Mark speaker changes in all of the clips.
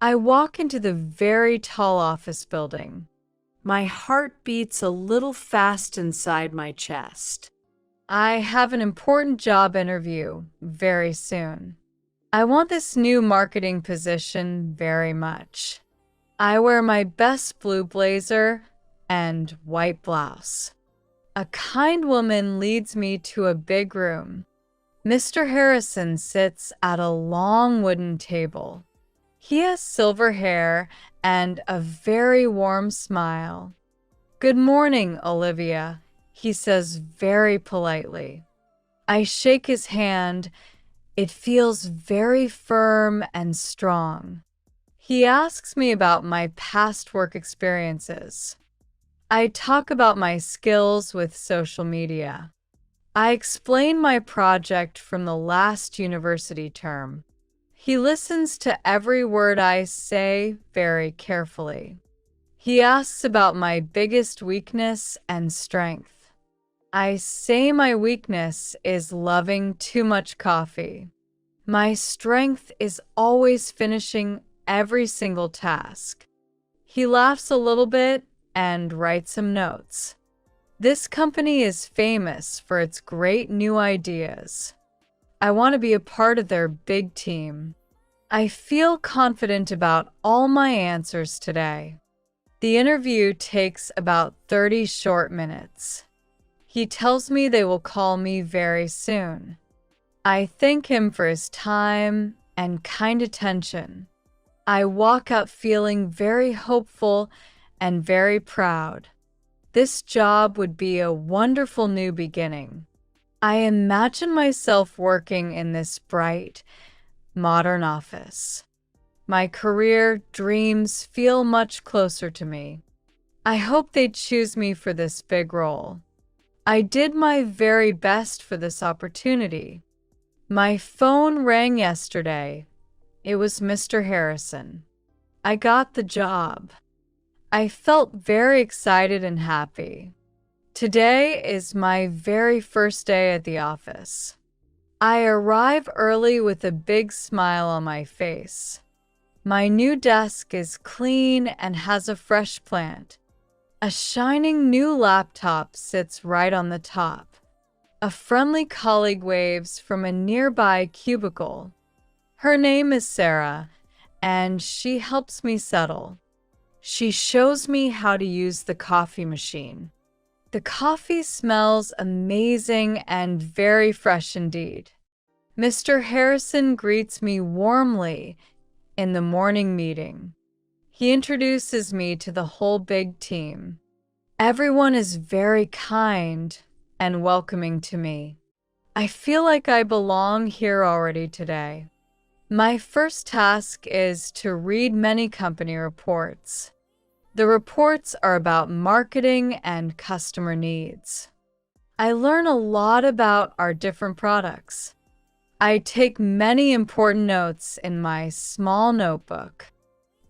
Speaker 1: I walk into the very tall office building. My heart beats a little fast inside my chest. I have an important job interview very soon. I want this new marketing position very much. I wear my best blue blazer and white blouse. A kind woman leads me to a big room. Mr. Harrison sits at a long wooden table. He has silver hair and a very warm smile. "Good morning, Olivia," he says very politely. I shake his hand. It feels very firm and strong. He asks me about my past work experiences. I talk about my skills with social media. I explain my project from the last university term. He listens to every word I say very carefully. He asks about my biggest weakness and strength. I say my weakness is loving too much coffee. My strength is always finishing every single task. He laughs a little bit and writes some notes. This company is famous for its great new ideas. I want to be a part of their big team. I feel confident about all my answers today. The interview takes about 30 short minutes. He tells me they will call me very soon. I thank him for his time and kind attention. I walk out feeling very hopeful and very proud. This job would be a wonderful new beginning. I imagine myself working in this bright, modern office. My career dreams feel much closer to me. I hope they choose me for this big role. I did my very best for this opportunity. My phone rang yesterday. It was Mr. Harrison. I got the job. I felt very excited and happy. Today is my very first day at the office. I arrive early with a big smile on my face. My new desk is clean and has a fresh plant. A shining new laptop sits right on the top. A friendly colleague waves from a nearby cubicle. Her name is Sarah, and she helps me settle. She shows me how to use the coffee machine. The coffee smells amazing and very fresh indeed. Mr. Harrison greets me warmly in the morning meeting. He introduces me to the whole big team. Everyone is very kind and welcoming to me. I feel like I belong here already today. My first task is to read many company reports. The reports are about marketing and customer needs. I learn a lot about our different products. I take many important notes in my small notebook.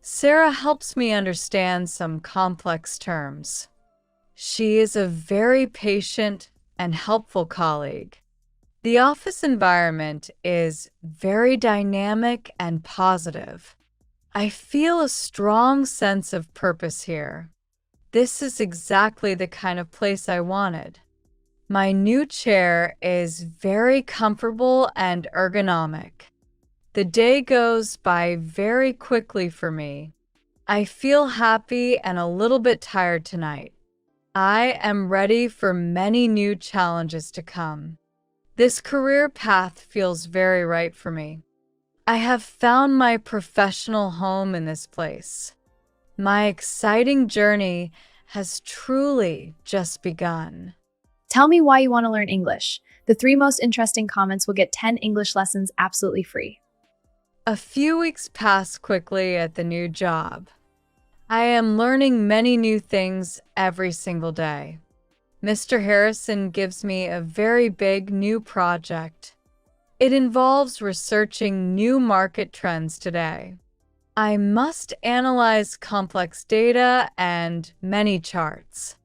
Speaker 1: Sarah helps me understand some complex terms. She is a very patient and helpful colleague. The office environment is very dynamic and positive. I feel a strong sense of purpose here. This is exactly the kind of place I wanted. My new chair is very comfortable and ergonomic. The day goes by very quickly for me. I feel happy and a little bit tired tonight. I am ready for many new challenges to come. This career path feels very right for me. I have found my professional home in this place. My exciting journey has truly just begun.
Speaker 2: Tell me why you want to learn English. The 3 most interesting comments will get 10 English lessons absolutely free.
Speaker 1: A few weeks pass quickly at the new job. I am learning many new things every single day. Mr. Harrison gives me a very big new project. It involves researching new market trends today. I must analyze complex data and many charts.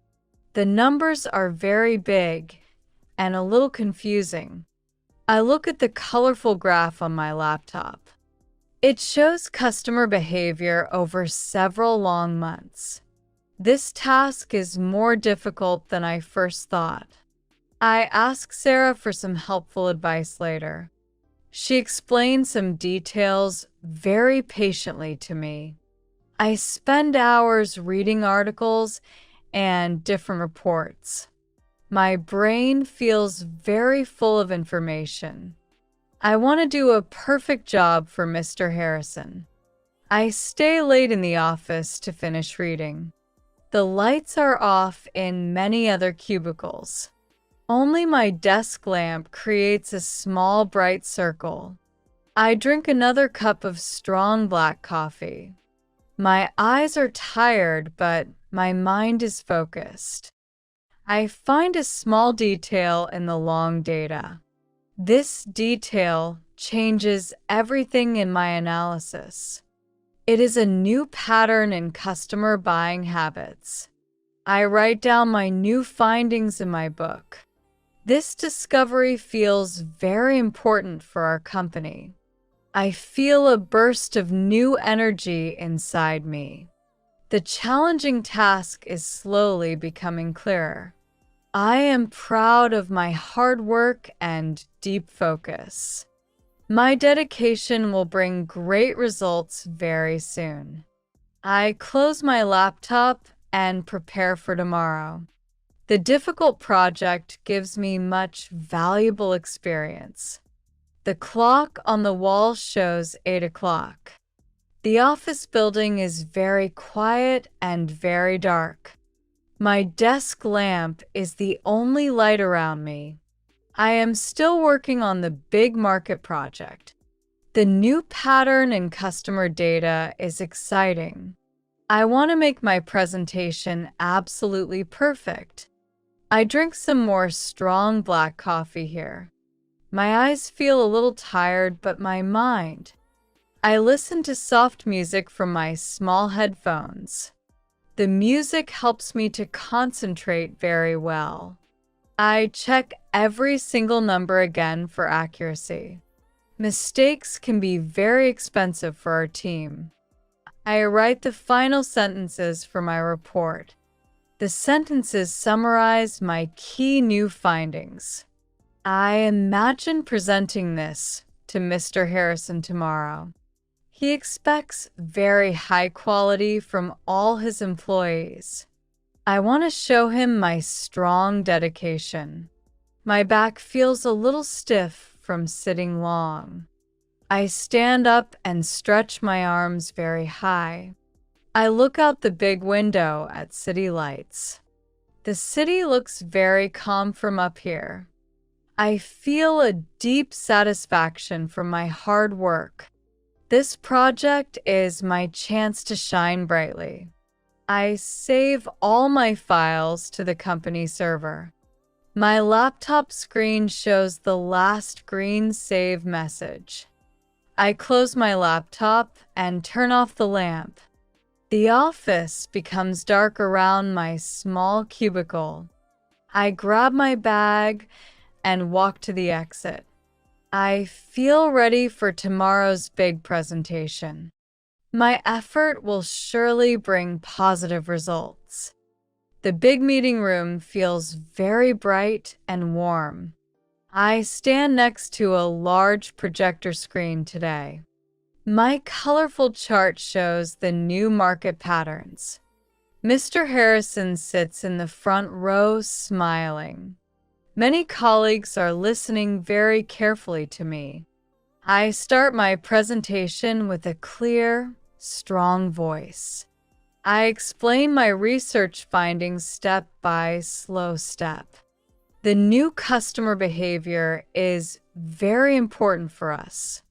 Speaker 1: The numbers are very big and a little confusing. I look at the colorful graph on my laptop. It shows customer behavior over several long months. This task is more difficult than I first thought. I ask Sarah for some helpful advice later. She explained some details very patiently to me. I spend hours reading articles and different reports. My brain feels very full of information. I want to do a perfect job for Mr. Harrison. I stay late in the office to finish reading. The lights are off in many other cubicles. Only my desk lamp creates a small bright circle. I drink another cup of strong black coffee. My eyes are tired, but my mind is focused. I find a small detail in the long data. This detail changes everything in my analysis. It is a new pattern in customer buying habits. I write down my new findings in my book. This discovery feels very important for our company. I feel a burst of new energy inside me. The challenging task is slowly becoming clearer. I am proud of my hard work and deep focus. My dedication will bring great results very soon. I close my laptop and prepare for tomorrow. The difficult project gives me much valuable experience. The clock on the wall shows 8 o'clock. The office building is very quiet and very dark. My desk lamp is the only light around me. I am still working on the big market project. The new pattern in customer data is exciting. I want to make my presentation absolutely perfect. I drink some more strong black coffee here. My eyes feel a little tired, but my mind. I listen to soft music from my small headphones. The music helps me to concentrate very well. I check every single number again for accuracy. Mistakes can be very expensive for our team. I write the final sentences for my report. The sentences summarize my key new findings. I imagine presenting this to Mr. Harrison tomorrow. He expects very high quality from all his employees. I want to show him my strong dedication. My back feels a little stiff from sitting long. I stand up and stretch my arms very high. I look out the big window at city lights. The city looks very calm from up here. I feel a deep satisfaction from my hard work. This project is my chance to shine brightly. I save all my files to the company server. My laptop screen shows the last green save message. I close my laptop and turn off the lamp. The office becomes dark around my small cubicle. I grab my bag and walk to the exit. I feel ready for tomorrow's big presentation. My effort will surely bring positive results. The big meeting room feels very bright and warm. I stand next to a large projector screen today. My colorful chart shows the new market patterns. Mr. Harrison sits in the front row smiling. Many colleagues are listening very carefully to me. I start my presentation with a clear, strong voice. I explain my research findings step by slow step. The new customer behavior is very important for us.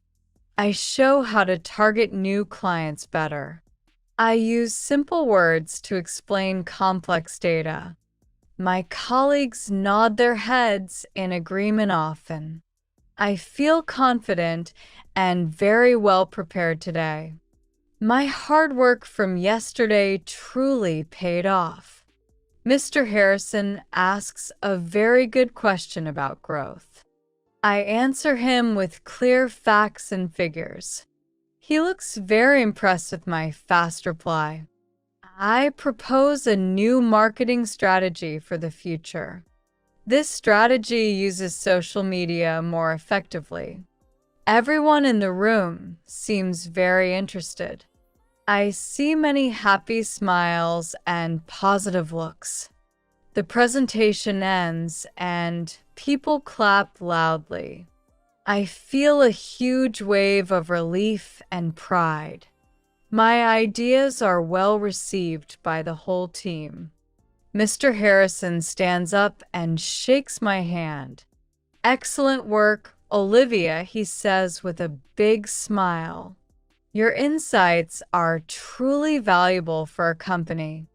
Speaker 1: I show how to target new clients better. I use simple words to explain complex data. My colleagues nod their heads in agreement often. I feel confident and very well prepared today. My hard work from yesterday truly paid off. Mr. Harrison asks a very good question about growth. I answer him with clear facts and figures. He looks very impressed with my fast reply. I propose a new marketing strategy for the future. This strategy uses social media more effectively. Everyone in the room seems very interested. I see many happy smiles and positive looks. The presentation ends and people clap loudly. I feel a huge wave of relief and pride. My ideas are well received by the whole team. Mr. Harrison stands up and shakes my hand. Excellent work, Olivia, he says with a big smile. Your insights are truly valuable for our company.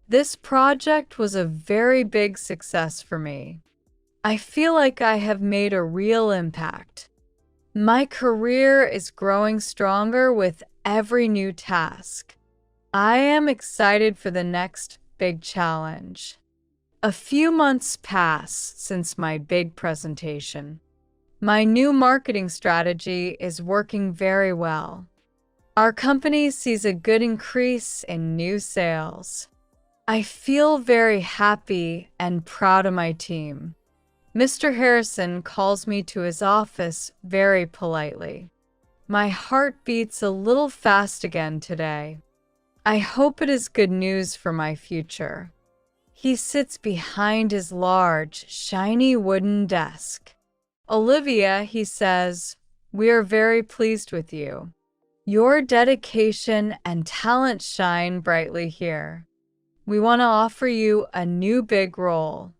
Speaker 1: This project was a very big success for me. I feel like I have made a real impact. My career is growing stronger with every new task. I am excited for the next big challenge. A few months pass since my big presentation. My new marketing strategy is working very well. Our company sees a good increase in new sales. I feel very happy and proud of my team. Mr. Harrison calls me to his office very politely. My heart beats a little fast again today. I hope it is good news for my future. He sits behind his large, shiny wooden desk. Olivia, he says, we are very pleased with you. Your dedication and talent shine brightly here. We want to offer you a new big role.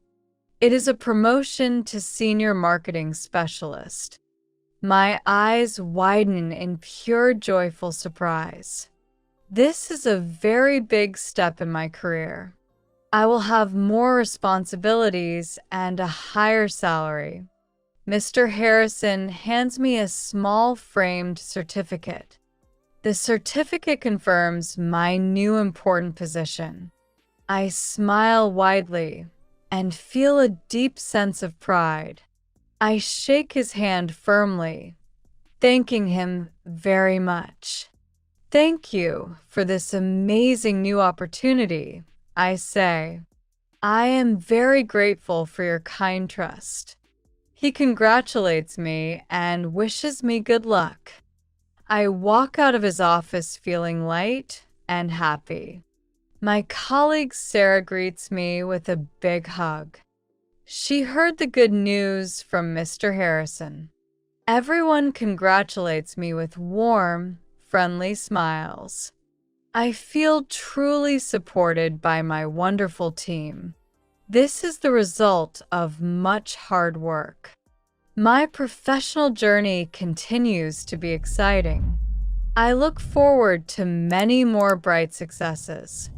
Speaker 1: It is a promotion to Senior Marketing Specialist. My eyes widen in pure joyful surprise. This is a very big step in my career. I will have more responsibilities and a higher salary. Mr. Harrison hands me a small framed certificate. The certificate confirms my new important position. I smile widely and feel a deep sense of pride. I shake his hand firmly, thanking him very much. Thank you for this amazing new opportunity, I say. I am very grateful for your kind trust. He congratulates me and wishes me good luck. I walk out of his office feeling light and happy. My colleague Sarah greets me with a big hug. She heard the good news from Mr. Harrison. Everyone congratulates me with warm, friendly smiles. I feel truly supported by my wonderful team. This is the result of much hard work. My professional journey continues to be exciting. I look forward to many more bright successes.